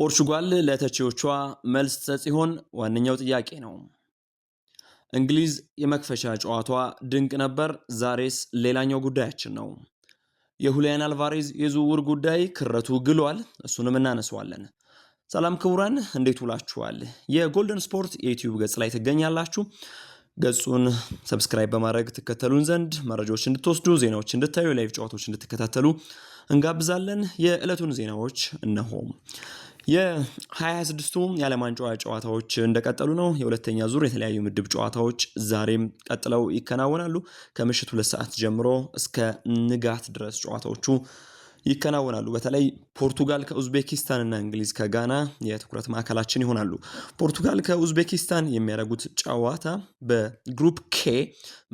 ፖርቹጋል ለተቺዎቿ መልስ ትሰጥ ይሆን? ዋነኛው ጥያቄ ነው። እንግሊዝ የመክፈቻ ጨዋታዋ ድንቅ ነበር። ዛሬስ ሌላኛው ጉዳያችን ነው። የሁሊያን አልቫሬዝ የዝውውር ጉዳይ ክረቱ ግሏል። እሱንም እናነሳዋለን። ሰላም ክቡራን እንዴት ውላችኋል? የጎልደን ስፖርት የዩቲዩብ ገጽ ላይ ትገኛላችሁ። ገጹን ሰብስክራይብ በማድረግ ትከተሉን ዘንድ መረጃዎች እንድትወስዱ፣ ዜናዎች እንድታዩ፣ ላይቭ ጨዋታዎች እንድትከታተሉ እንጋብዛለን። የዕለቱን ዜናዎች እነሆ። የ26ቱ የዓለም ዋንጫ ጨዋታዎች እንደቀጠሉ ነው። የሁለተኛ ዙር የተለያዩ ምድብ ጨዋታዎች ዛሬም ቀጥለው ይከናወናሉ። ከምሽቱ 2 ሰዓት ጀምሮ እስከ ንጋት ድረስ ጨዋታዎቹ ይከናወናሉ። በተለይ ፖርቱጋል ከኡዝቤኪስታን እና እንግሊዝ ከጋና የትኩረት ማዕከላችን ይሆናሉ። ፖርቱጋል ከኡዝቤኪስታን የሚያደርጉት ጨዋታ በግሩፕ ኬ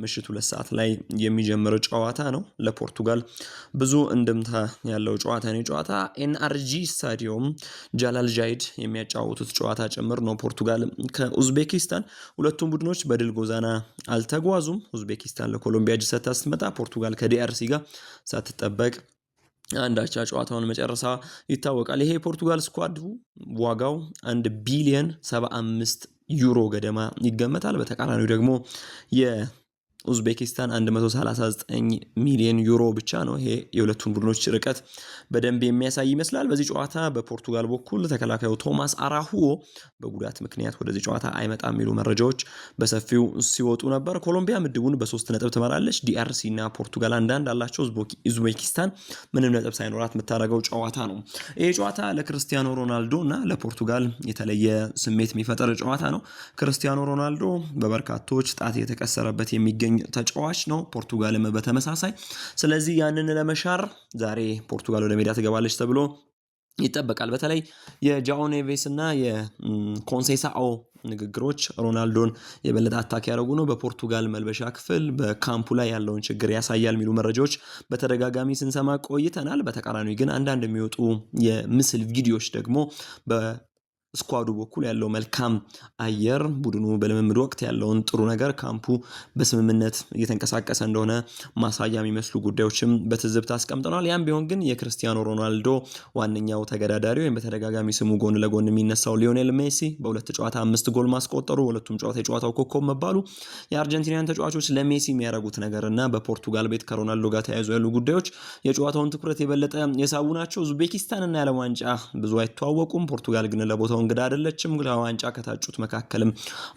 ምሽቱ 2 ሰዓት ላይ የሚጀምር ጨዋታ ነው። ለፖርቱጋል ብዙ እንድምታ ያለው ጨዋታ ነው። ጨዋታ ኤንአርጂ ስታዲየም ጃላል ጃይድ የሚያጫወቱት ጨዋታ ጭምር ነው። ፖርቱጋል ከኡዝቤኪስታን ሁለቱም ቡድኖች በድል ጎዛና አልተጓዙም። ኡዝቤኪስታን ለኮሎምቢያ እጅ ሰጥታ ስትመጣ ፖርቱጋል ከዲአርሲ ጋር ሳትጠበቅ አንዳቻ ጨዋታውን መጨረሻ ይታወቃል። ይሄ የፖርቱጋል ስኳድ ዋጋው 1 ቢሊዮን 75 ዩሮ ገደማ ይገመታል። በተቃራኒው ደግሞ ኡዝቤኪስታን 139 ሚሊዮን ዩሮ ብቻ ነው። ይሄ የሁለቱም ቡድኖች ርቀት በደንብ የሚያሳይ ይመስላል። በዚህ ጨዋታ በፖርቱጋል በኩል ተከላካዩ ቶማስ አራሁኦ በጉዳት ምክንያት ወደዚህ ጨዋታ አይመጣም የሚሉ መረጃዎች በሰፊው ሲወጡ ነበር። ኮሎምቢያ ምድቡን በ3 ነጥብ ትመራለች። ዲአርሲ እና ፖርቱጋል አንዳንድ አላቸው። ኡዝቤኪስታን ምንም ነጥብ ሳይኖራት የምታደርገው ጨዋታ ነው። ይሄ ጨዋታ ለክርስቲያኖ ሮናልዶ እና ለፖርቱጋል የተለየ ስሜት የሚፈጠር ጨዋታ ነው። ክርስቲያኖ ሮናልዶ በበርካቶች ጣት የተቀሰረበት የሚገኝ ተጫዋች ነው። ፖርቱጋልም በተመሳሳይ። ስለዚህ ያንን ለመሻር ዛሬ ፖርቱጋል ወደ ሜዳ ትገባለች ተብሎ ይጠበቃል። በተለይ የጃኦ ኔቬስ እና የኮንሴሳኦ ንግግሮች ሮናልዶን የበለጠ አታክ ያደረጉ ነው። በፖርቱጋል መልበሻ ክፍል በካምፑ ላይ ያለውን ችግር ያሳያል የሚሉ መረጃዎች በተደጋጋሚ ስንሰማ ቆይተናል። በተቃራኒ ግን አንዳንድ የሚወጡ የምስል ቪዲዮዎች ደግሞ ስኳዱ በኩል ያለው መልካም አየር ቡድኑ በልምምድ ወቅት ያለውን ጥሩ ነገር ካምፑ በስምምነት እየተንቀሳቀሰ እንደሆነ ማሳያ የሚመስሉ ጉዳዮችም በትዝብት አስቀምጠናል። ያም ቢሆን ግን የክርስቲያኖ ሮናልዶ ዋነኛው ተገዳዳሪ ወይም በተደጋጋሚ ስሙ ጎን ለጎን የሚነሳው ሊዮኔል ሜሲ በሁለት ጨዋታ 5 ጎል ማስቆጠሩ፣ ሁለቱም ጨዋታ የጨዋታው ኮከብ መባሉ የአርጀንቲናን ተጫዋቾች ለሜሲ የሚያደርጉት ነገርና በፖርቱጋል ቤት ከሮናልዶ ጋር ተያይዞ ያሉ ጉዳዮች የጨዋታውን ትኩረት የበለጠ የሳቡ ናቸው። ኡዝቤኪስታን እና የዓለም ዋንጫ ብዙ አይተዋወቁም። ፖርቱጋል ግን ለቦታው እንግዳ አይደለችም። ለዋንጫ ከታጩት መካከልም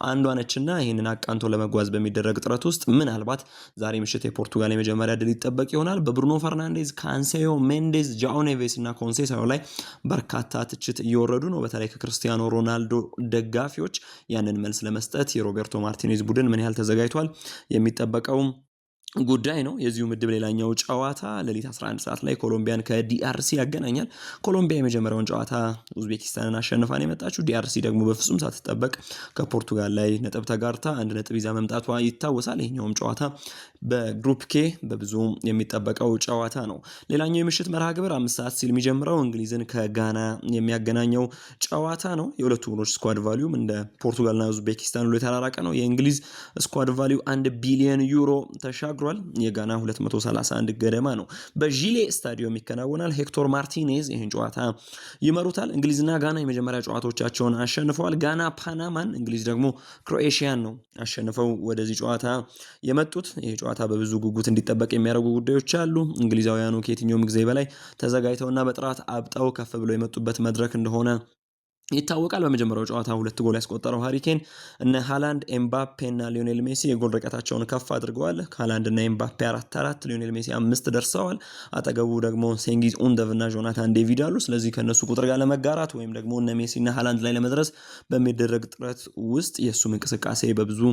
አንዷ ነችና ይህንን አቃንቶ ለመጓዝ በሚደረግ ጥረት ውስጥ ምናልባት ዛሬ ምሽት የፖርቱጋል የመጀመሪያ ድል ይጠበቅ ይሆናል። በብሩኖ ፈርናንዴዝ፣ ካንሴዮ፣ ሜንዴዝ፣ ጃኦ ኔቬስ እና ኮንሴሳዮ ላይ በርካታ ትችት እየወረዱ ነው። በተለይ ከክርስቲያኖ ሮናልዶ ደጋፊዎች ያንን መልስ ለመስጠት የሮቤርቶ ማርቲኔዝ ቡድን ምን ያህል ተዘጋጅቷል የሚጠበቀው ጉዳይ ነው። የዚሁ ምድብ ሌላኛው ጨዋታ ሌሊት 11 ሰዓት ላይ ኮሎምቢያን ከዲአርሲ ያገናኛል። ኮሎምቢያ የመጀመሪያውን ጨዋታ ኡዝቤኪስታንን አሸንፋን የመጣችው፣ ዲአርሲ ደግሞ በፍጹም ሳትጠበቅ ከፖርቱጋል ላይ ነጥብ ተጋርታ 1 ነጥብ ይዛ መምጣቷ ይታወሳል። ይሄኛውም ጨዋታ በግሩፕ ኬ በብዙ የሚጠበቀው ጨዋታ ነው። ሌላኛው የምሽት መርሃ ግብር 5 ሰዓት ሲል የሚጀምረው እንግሊዝን ከጋና የሚያገናኘው ጨዋታ ነው። የሁለቱ ቡድኖች ስኳድ ቫልዩም እንደ ፖርቱጋልና ኡዝቤኪስታን ሁሉ የተራራቀ ነው። የእንግሊዝ ስኳድ ቫልዩ 1 ቢሊዮን ዩሮ ተሻግሯል። የጋና 231 ገደማ ነው። በጂሌ ስታዲየም ይከናወናል። ሄክቶር ማርቲኔዝ ይህን ጨዋታ ይመሩታል። እንግሊዝና ጋና የመጀመሪያ ጨዋታዎቻቸውን አሸንፈዋል። ጋና ፓናማን፣ እንግሊዝ ደግሞ ክሮኤሽያን ነው አሸንፈው ወደዚህ ጨዋታ የመጡት። ይህ ጨዋታ በብዙ ጉጉት እንዲጠበቅ የሚያደርጉ ጉዳዮች አሉ። እንግሊዛውያኑ ከየትኛውም ጊዜ በላይ ተዘጋጅተውና በጥራት አብጠው ከፍ ብለው የመጡበት መድረክ እንደሆነ ይታወቃል። በመጀመሪያው ጨዋታ 2 ጎል ያስቆጠረው ሃሪኬን እነ ሃላንድ፣ ኤምባፔ እና ሊዮኔል ሜሲ የጎል ርቀታቸውን ከፍ አድርገዋል። ሃላንድ እና ኤምባፔ 4-4፣ ሊዮኔል ሜሲ 5 ደርሰዋል። አጠገቡ ደግሞ ሴንጊዝ ኡንደቭ እና ጆናታን ዴቪድ አሉ። ስለዚህ ከነሱ ቁጥር ጋር ለመጋራት ወይም ደግሞ እነ ሜሲ እና ሃላንድ ላይ ለመድረስ በሚደረግ ጥረት ውስጥ የእሱም እንቅስቃሴ በብዙ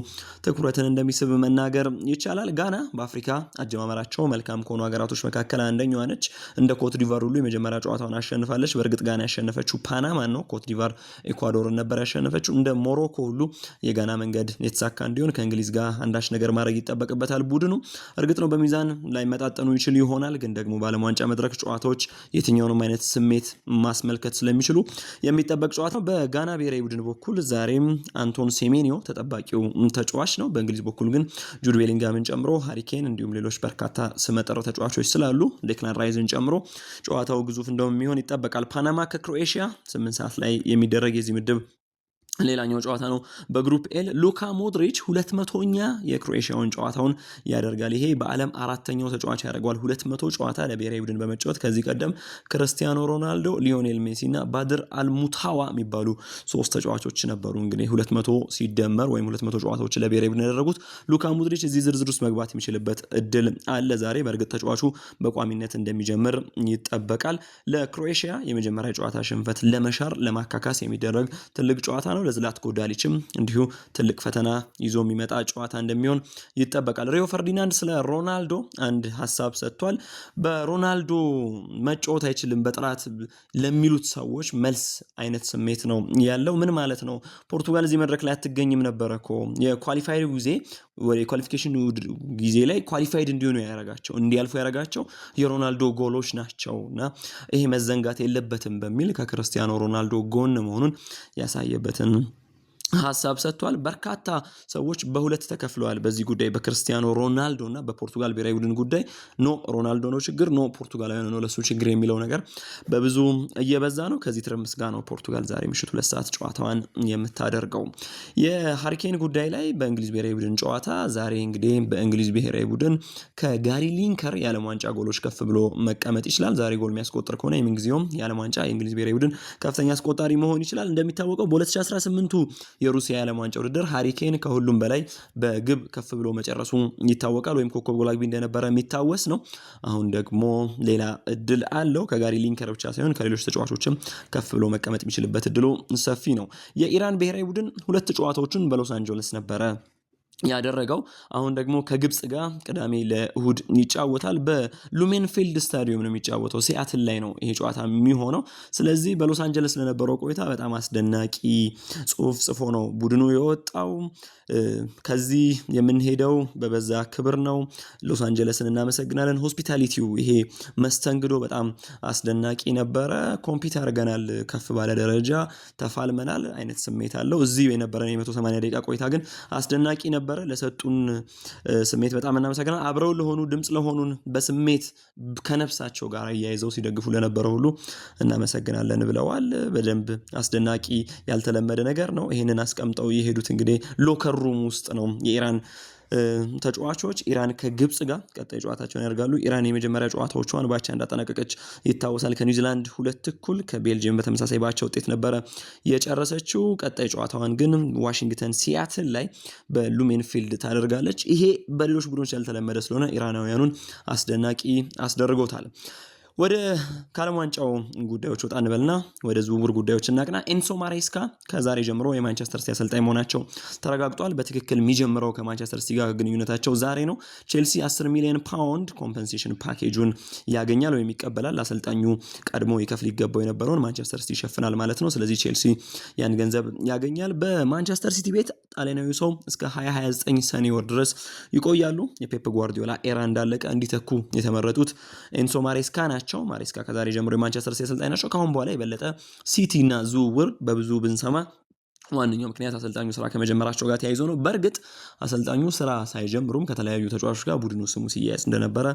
ትኩረትን እንደሚስብ መናገር ይቻላል። ጋና በአፍሪካ አጀማመራቸው መልካም ከሆኑ ሀገራቶች መካከል አንደኛዋ ነች። እንደ ኮት ዲቫር ሁሉ የመጀመሪያ ጨዋታውን አሸንፋለች። በእርግጥ ጋና ያሸነፈችው ፓናማን ነው። ኮት ዲቫር ነበር ኢኳዶርን ነበር ያሸነፈችው። እንደ ሞሮኮ ሁሉ የጋና መንገድ የተሳካ እንዲሆን ከእንግሊዝ ጋር አንዳች ነገር ማድረግ ይጠበቅበታል ቡድኑ። እርግጥ ነው በሚዛን ላይ መጣጠኑ ይችል ይሆናል፣ ግን ደግሞ በዓለም ዋንጫ መድረክ ጨዋታዎች የትኛውንም አይነት ስሜት ማስመልከት ስለሚችሉ የሚጠበቅ ጨዋታ ነው። በጋና ብሔራዊ ቡድን በኩል ዛሬም አንቶን ሴሜኒዮ ተጠባቂው ተጫዋች ነው። በእንግሊዝ በኩል ግን ጁድ ቤሊንጋምን ጨምሮ ሃሪኬን እንዲሁም ሌሎች በርካታ ስመጥር ተጫዋቾች ስላሉ ዴክላን ራይዝን ጨምሮ ጨዋታው ግዙፍ እንደሚሆን ይጠበቃል። ፓናማ ከክሮኤሽያ 8 ሰዓት ላይ የሚደረግ የዚህ ምድብ ሌላኛው ጨዋታ ነው። በግሩፕ ኤል ሉካ ሞድሪች 200ኛ የክሮኤሽያውን ጨዋታውን ያደርጋል። ይሄ በዓለም አራተኛው ተጫዋች ያደርገዋል 200 ጨዋታ ለብሔራዊ ቡድን በመጫወት። ከዚህ ቀደም ክርስቲያኖ ሮናልዶ፣ ሊዮኔል ሜሲ እና ባድር አልሙታዋ የሚባሉ 3 ተጫዋቾች ነበሩ እንግዲህ 200 ሲደመር ወይም 200 ጨዋታዎች ለብሔራዊ ቡድን ያደረጉት። ሉካ ሞድሪች እዚህ ዝርዝር ውስጥ መግባት የሚችልበት እድል አለ ዛሬ። በእርግጥ ተጫዋቹ በቋሚነት እንደሚጀምር ይጠበቃል። ለክሮኤሽያ የመጀመሪያ ጨዋታ ሽንፈት ለመሻር ለማካካስ የሚደረግ ትልቅ ጨዋታ ነው። ለዝላትኮ ዳሊችም እንዲሁ ትልቅ ፈተና ይዞ የሚመጣ ጨዋታ እንደሚሆን ይጠበቃል። ሪዮ ፈርዲናንድ ስለ ሮናልዶ አንድ ሀሳብ ሰጥቷል። በሮናልዶ መጫወት አይችልም በጥራት ለሚሉት ሰዎች መልስ አይነት ስሜት ነው ያለው። ምን ማለት ነው? ፖርቱጋል እዚህ መድረክ ላይ አትገኝም ነበረ እኮ የኳሊፋይድ ጊዜ ወደ ኳሊፊኬሽን ጊዜ ላይ ኳሊፋይድ እንዲሆኑ እንዲያልፉ ያደረጋቸው የሮናልዶ ጎሎች ናቸውና ይሄ መዘንጋት የለበትም በሚል ከክርስቲያኖ ሮናልዶ ጎን መሆኑን ያሳየበትን ሀሳብ ሰጥቷል። በርካታ ሰዎች በሁለት ተከፍለዋል በዚህ ጉዳይ በክርስቲያኖ ሮናልዶ እና በፖርቱጋል ብሔራዊ ቡድን ጉዳይ። ኖ ሮናልዶ ነው ችግር፣ ኖ ፖርቱጋላውያን ነው ለሱ ችግር የሚለው ነገር በብዙ እየበዛ ነው። ከዚህ ትርምስ ጋር ነው ፖርቱጋል ዛሬ ምሽት 2 ሰዓት ጨዋታዋን የምታደርገው። የሃሪኬን ጉዳይ ላይ በእንግሊዝ ብሔራዊ ቡድን ጨዋታ ዛሬ እንግዲህ በእንግሊዝ ብሔራዊ ቡድን ከጋሪ ሊንከር የዓለም ዋንጫ ጎሎች ከፍ ብሎ መቀመጥ ይችላል። ዛሬ ጎል የሚያስቆጥር ከሆነ የምንጊዜውም የዓለም ዋንጫ የእንግሊዝ ብሔራዊ ቡድን ከፍተኛ አስቆጣሪ መሆን ይችላል። እንደሚታወቀው በ2018 የሩሲያ የዓለም ዋንጫ ውድድር ሃሪኬን ከሁሉም በላይ በግብ ከፍ ብሎ መጨረሱ ይታወቃል፣ ወይም ኮከብ ጎል አግቢ እንደነበረ የሚታወስ ነው። አሁን ደግሞ ሌላ እድል አለው። ከጋሪ ሊንከር ብቻ ሳይሆን ከሌሎች ተጫዋቾችም ከፍ ብሎ መቀመጥ የሚችልበት እድሉ ሰፊ ነው። የኢራን ብሔራዊ ቡድን 2 ጨዋታዎችን በሎስ አንጀለስ ነበረ ያደረገው። አሁን ደግሞ ከግብጽ ጋር ቅዳሜ ለእሁድ ይጫወታል። በሉሜንፊልድ ስታዲየም ነው የሚጫወተው፣ ሲያትል ላይ ነው ይሄ ጨዋታ የሚሆነው። ስለዚህ በሎስ አንጀለስ ለነበረው ቆይታ በጣም አስደናቂ ጽሁፍ ጽፎ ነው ቡድኑ የወጣው። ከዚህ የምንሄደው በበዛ ክብር ነው። ሎስ አንጀለስን እናመሰግናለን። ሆስፒታሊቲው ይሄ መስተንግዶ በጣም አስደናቂ ነበረ። ኮምፒውተር አድርገናል፣ ከፍ ባለ ደረጃ ተፋልመናል አይነት ስሜት አለው። እዚህ የነበረን የ180 ደቂቃ ቆይታ ግን አስደናቂ ነበረ። ለሰጡን ስሜት በጣም እናመሰግናለን። አብረው ለሆኑ ድምጽ ለሆኑን በስሜት ከነፍሳቸው ጋር እያይዘው ሲደግፉ ለነበረው ሁሉ እናመሰግናለን ብለዋል። በደንብ አስደናቂ ያልተለመደ ነገር ነው። ይህንን አስቀምጠው የሄዱት እንግዲህ ሎከር ሩም ውስጥ ነው የኢራን ተጫዋቾች። ኢራን ከግብጽ ጋር ቀጣይ ጨዋታቸውን ያደርጋሉ። ኢራን የመጀመሪያ ጨዋታዎቿን ባቻ እንዳጠናቀቀች ይታወሳል። ከኒውዚላንድ 2-2 ከቤልጅየም በተመሳሳይ ባቻ ውጤት ነበረ የጨረሰችው። ቀጣይ ጨዋታዋን ግን ዋሽንግተን ሲያትል ላይ በሉሜንፊልድ ታደርጋለች። ይሄ በሌሎች ቡድኖች ያልተለመደ ስለሆነ ኢራናውያኑን አስደናቂ አስደርጎታል። ወደ ከዓለም ዋንጫው ጉዳዮች ወጣ እንበልና ወደ ዝውውር ጉዳዮች እናቅና። ኤንሶ ማሬስካ ከዛሬ ጀምሮ የማንቸስተር ሲቲ አሰልጣኝ መሆናቸው ተረጋግጧል። በትክክል የሚጀምረው ከማንቸስተር ሲቲ ጋር ግንኙነታቸው ዛሬ ነው። ቼልሲ 10 ሚሊዮን ፓውንድ ኮምፐንሴሽን ፓኬጁን ያገኛል ወይም ይቀበላል። አሰልጣኙ ቀድሞ ይከፍል ይገባው የነበረውን ማንቸስተር ሲቲ ይሸፍናል ማለት ነው። ስለዚህ ቼልሲ ያን ገንዘብ ያገኛል። በማንቸስተር ሲቲ ቤት ጣሊያናዊ ሰው እስከ 2029 ሰኔ ወር ድረስ ይቆያሉ። የፔፕ ጓርዲዮላ ኤራ እንዳለቀ እንዲተኩ የተመረጡት ኤንሶ ማሬስካ ናቸው። ማሬስካ ከዛሬ ጀምሮ የማንቸስተር ሲቲ አሰልጣኝ ናቸው። ከአሁን በኋላ የበለጠ ሲቲ እና ዝውውር በብዙ ብንሰማ ዋነኛው ምክንያት አሰልጣኙ ስራ ከመጀመራቸው ጋር ተያይዞ ነው። በእርግጥ አሰልጣኙ ስራ ሳይጀምሩም ከተለያዩ ተጫዋቾች ጋር ቡድኑ ስሙ ሲያያዝ እንደነበረ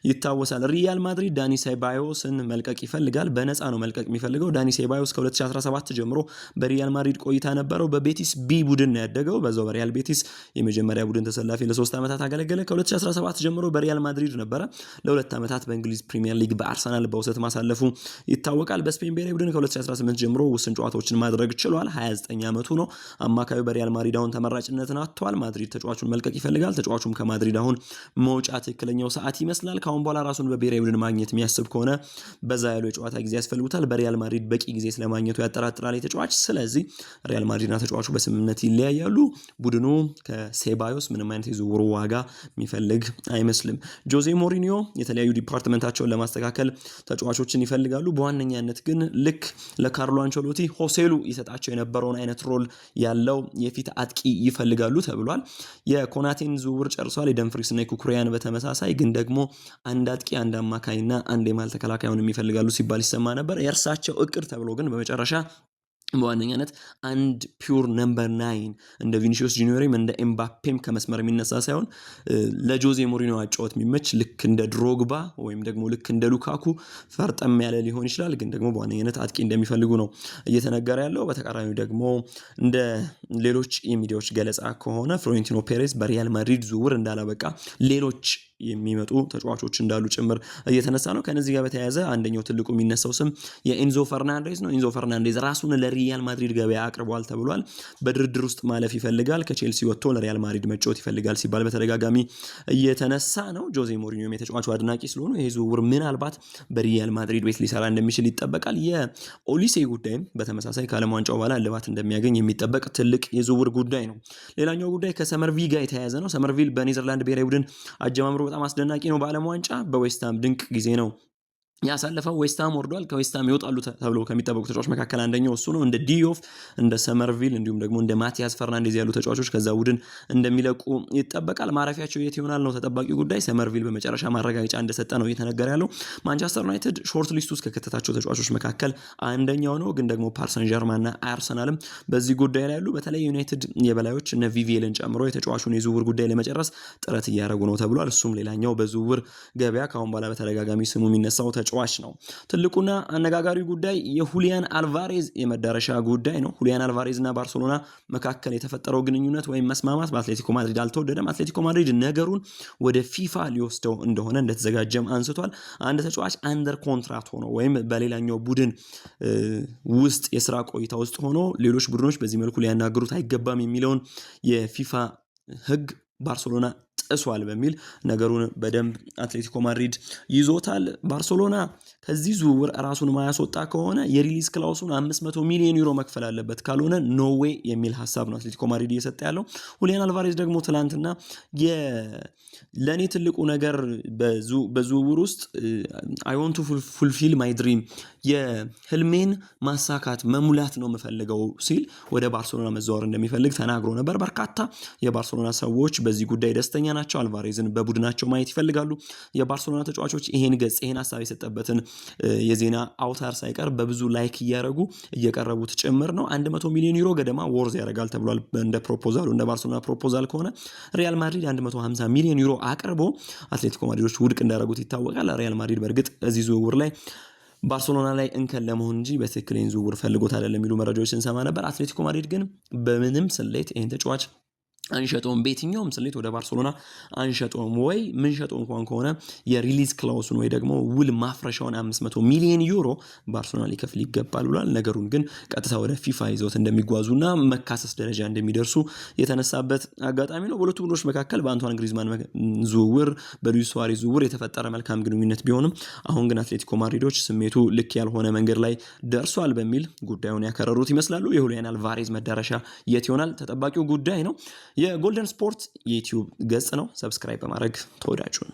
ይታወሳል። ሪያል ማድሪድ ዳኒ ሴባዮስን መልቀቅ ይፈልጋል። በነፃ ነው መልቀቅ የሚፈልገው። ዳኒ ሴባዮስ ከ2017 ጀምሮ በሪያል ማድሪድ ቆይታ ነበረው። በቤቲስ ቢ ቡድን ነው ያደገው። በዛው በሪያል ቤቲስ የመጀመሪያ ቡድን ተሰላፊ ለ3 ዓመታት አገለገለ። ከ2017 ጀምሮ በሪያል ማድሪድ ነበረ። ለ2 ዓመታት በእንግሊዝ ፕሪሚየር ሊግ በአርሰናል በውሰት ማሳለፉ ይታወቃል። በስፔን ብሔራዊ ቡድን ከ2018 ጀምሮ ውስን ጨዋታዎችን ማድረግ ችሏል። 29 ዓመቱ ዓመቱ ነው። አማካዩ በሪያል ማድሪድ አሁን ተመራጭነትን አጥቷል። ማድሪድ ተጫዋቹን መልቀቅ ይፈልጋል። ተጫዋቹም ከማድሪድ አሁን መውጫ ትክክለኛው ሰዓት ይመስላል። ካሁን በኋላ ራሱን በብሔራዊ ቡድን ማግኘት የሚያስብ ከሆነ በዛ ያለው የጨዋታ ጊዜ ያስፈልጉታል። በሪያል ማድሪድ በቂ ጊዜ ስለማግኘቱ ያጠራጥራል የተጫዋች። ስለዚህ ሪያል ማድሪድና ተጫዋቹ በስምምነት ይለያያሉ። ቡድኑ ከሴባዮስ ምንም አይነት የዝውውር ዋጋ የሚፈልግ አይመስልም። ጆዜ ሞሪኒዮ የተለያዩ ዲፓርትመንታቸውን ለማስተካከል ተጫዋቾችን ይፈልጋሉ። በዋነኛነት ግን ልክ ለካርሎ አንቸሎቲ ሆሴሉ ይሰጣቸው የነበረውን አይነት ሮል ያለው የፊት አጥቂ ይፈልጋሉ ተብሏል። የኮናቴን ዝውውር ጨርሷል። የደምፍሪስ እና የኩኩሪያን በተመሳሳይ ግን ደግሞ አንድ አጥቂ፣ አንድ አማካይና አንድ የማል ተከላካዩን የሚፈልጋሉ ሲባል ይሰማ ነበር። የእርሳቸው እቅድ ተብሎ ግን በመጨረሻ በዋነኛነት አንድ ፒውር ነምበር 9 እንደ ቪኒሲዮስ ጁኒዮርም እንደ ኤምባፔም ከመስመር የሚነሳ ሳይሆን ለጆዜ ሞሪኒዮ አጫወት የሚመች ልክ እንደ ድሮግባ ወይም ደግሞ ልክ እንደ ሉካኩ ፈርጠም ያለ ሊሆን ይችላል። ግን ደግሞ በዋነኛነት አጥቂ እንደሚፈልጉ ነው እየተነገረ ያለው። በተቃራኒው ደግሞ እንደ ሌሎች የሚዲያዎች ገለጻ ከሆነ ፍሎሬንቲኖ ፔሬዝ በሪያል ማድሪድ ዝውውር እንዳላበቃ ሌሎች የሚመጡ ተጫዋቾች እንዳሉ ጭምር እየተነሳ ነው። ከነዚህ ጋር በተያያዘ አንደኛው ትልቁ የሚነሳው ስም የኤንዞ ፈርናንዴዝ ነው። ኤንዞ ፈርናንዴዝ ራሱን ለሪያል ማድሪድ ገበያ አቅርቧል ተብሏል። በድርድር ውስጥ ማለፍ ይፈልጋል። ከቼልሲ ወጥቶ ለሪያል ማድሪድ መጫወት ይፈልጋል ሲባል በተደጋጋሚ እየተነሳ ነው። ጆዜ ሞሪኒዮም የተጫዋቹ አድናቂ ስለሆኑ ይሄ ዝውውር ምናልባት በሪያል ማድሪድ ቤት ሊሰራ እንደሚችል ይጠበቃል። የኦሊሴ ጉዳይም በተመሳሳይ ከዓለም ዋንጫው በኋላ እልባት እንደሚያገኝ የሚጠበቅ ትልቅ የዝውውር ጉዳይ ነው። ሌላኛው ጉዳይ ከሰመርቪል ጋር የተያያዘ ነው። ሰመርቪል በኔዘርላንድ ብሔራዊ ቡድን አጀማምሮ በጣም አስደናቂ ነው። በዓለም ዋንጫ በዌስትሃም ድንቅ ጊዜ ነው ያሳለፈው። ዌስትሃም ወርዷል። ከዌስትሃም ይወጣሉ ተብሎ ከሚጠበቁ ተጫዋቾች መካከል አንደኛው እሱ ነው። እንደ ዲዮፍ፣ እንደ ሰመርቪል እንዲሁም ደግሞ እንደ ማቲያስ ፈርናንዴዝ ያሉ ተጫዋቾች ከዛ ቡድን እንደሚለቁ ይጠበቃል። ማረፊያቸው የት ይሆናል ነው ተጠባቂ ጉዳይ። ሰመርቪል በመጨረሻ ማረጋገጫ እንደሰጠ ነው እየተነገረ ያለው። ማንቸስተር ዩናይትድ ሾርት ሊስት ውስጥ ከከተታቸው ተጫዋቾች መካከል አንደኛው ነው። ግን ደግሞ ፓሪስ ሰን ዠርማንና አርሰናልም በዚህ ጉዳይ ላይ ያሉ። በተለይ ዩናይትድ የበላዮች እነ ቪቪኤልን ጨምሮ የተጫዋቹን የዝውውር ጉዳይ ለመጨረስ ጥረት እያደረጉ ነው ተብሏል። እሱም ሌላኛው በዝውውር ገበያ ካሁን በኋላ በተደጋጋሚ ስሙ የሚነሳው ተጫዋች ነው። ትልቁና አነጋጋሪ ጉዳይ የሁሊያን አልቫሬዝ የመዳረሻ ጉዳይ ነው። ሁሊያን አልቫሬዝ እና ባርሴሎና መካከል የተፈጠረው ግንኙነት ወይም መስማማት በአትሌቲኮ ማድሪድ አልተወደደም። አትሌቲኮ ማድሪድ ነገሩን ወደ ፊፋ ሊወስደው እንደሆነ እንደተዘጋጀም አንስቷል። አንድ ተጫዋች አንደር ኮንትራክት ሆኖ ወይም በሌላኛው ቡድን ውስጥ የስራ ቆይታ ውስጥ ሆኖ ሌሎች ቡድኖች በዚህ መልኩ ሊያናግሩት አይገባም የሚለውን የፊፋ ሕግ ባርሴሎና ጥሷል በሚል ነገሩን በደንብ አትሌቲኮ ማድሪድ ይዞታል። ባርሴሎና ከዚህ ዝውውር ራሱን ማያስወጣ ከሆነ የሪሊዝ ክላውሱን 500 ሚሊዮን ዩሮ መክፈል አለበት፣ ካልሆነ ኖዌ የሚል ሀሳብ ነው አትሌቲኮ ማድሪድ እየሰጠ ያለው። ሁሊያን አልቫሬዝ ደግሞ ትላንትና ለእኔ ትልቁ ነገር በዝውውር ውስጥ አይ ዋንት ቱ ፉልፊል ማይ ድሪም የህልሜን ማሳካት መሙላት ነው የምፈልገው ሲል ወደ ባርሴሎና መዘዋወር እንደሚፈልግ ተናግሮ ነበር። በርካታ የባርሴሎና ሰዎች በዚህ ጉዳይ ደስተኛ ናቸው። አልቫሬዝን በቡድናቸው ማየት ይፈልጋሉ። የባርሴሎና ተጫዋቾች ይሄን ገጽ ይሄን ሀሳብ የሰጠበትን የዜና አውታር ሳይቀር በብዙ ላይክ እያደረጉ እየቀረቡት ጭምር ነው። 100 ሚሊዮን ዩሮ ገደማ ወርዝ ያደርጋል ተብሏል። እንደ ፕሮፖዛሉ እንደ ባርሴሎና ፕሮፖዛል ከሆነ ሪያል ማድሪድ 150 ሚሊዮን ዩሮ አቅርቦ አትሌቲኮ ማድሪዶች ውድቅ እንዳደረጉት ይታወቃል። ሪያል ማድሪድ በእርግጥ እዚህ ዝውውር ላይ ባርሴሎና ላይ እንከን ለመሆን እንጂ በትክክል ይህን ዝውውር ፈልጎት አይደለም የሚሉ መረጃዎች ስንሰማ ነበር። አትሌቲኮ ማድሪድ ግን በምንም ስሌት ይህን ተጫዋች አንሸጠውም፣ በየትኛውም ስሌት ወደ ባርሴሎና አንሸጠውም። ወይ ምን ሸጠው እንኳን ከሆነ የሪሊዝ ክላውሱን ወይ ደግሞ ውል ማፍረሻውን 500 ሚሊዮን ዩሮ ባርሴሎና ሊከፍል ይገባል ብሏል። ነገሩን ግን ቀጥታ ወደ ፊፋ ይዘውት እንደሚጓዙና መካሰስ ደረጃ እንደሚደርሱ የተነሳበት አጋጣሚ ነው። በሁለቱ ቡድኖች መካከል በአንቷን ግሪዝማን ዝውውር፣ በሉዊስ ሱዋሬዝ ዝውውር የተፈጠረ መልካም ግንኙነት ቢሆንም አሁን ግን አትሌቲኮ ማድሪዶች ስሜቱ ልክ ያልሆነ መንገድ ላይ ደርሷል በሚል ጉዳዩን ያከረሩት ይመስላሉ። የሁሊያን አልቫሬዝ መዳረሻ የት ይሆናል ተጠባቂው ጉዳይ ነው። የጎልደን ስፖርት የዩቲዩብ ገጽ ነው። ሰብስክራይብ በማድረግ ተወዳጁን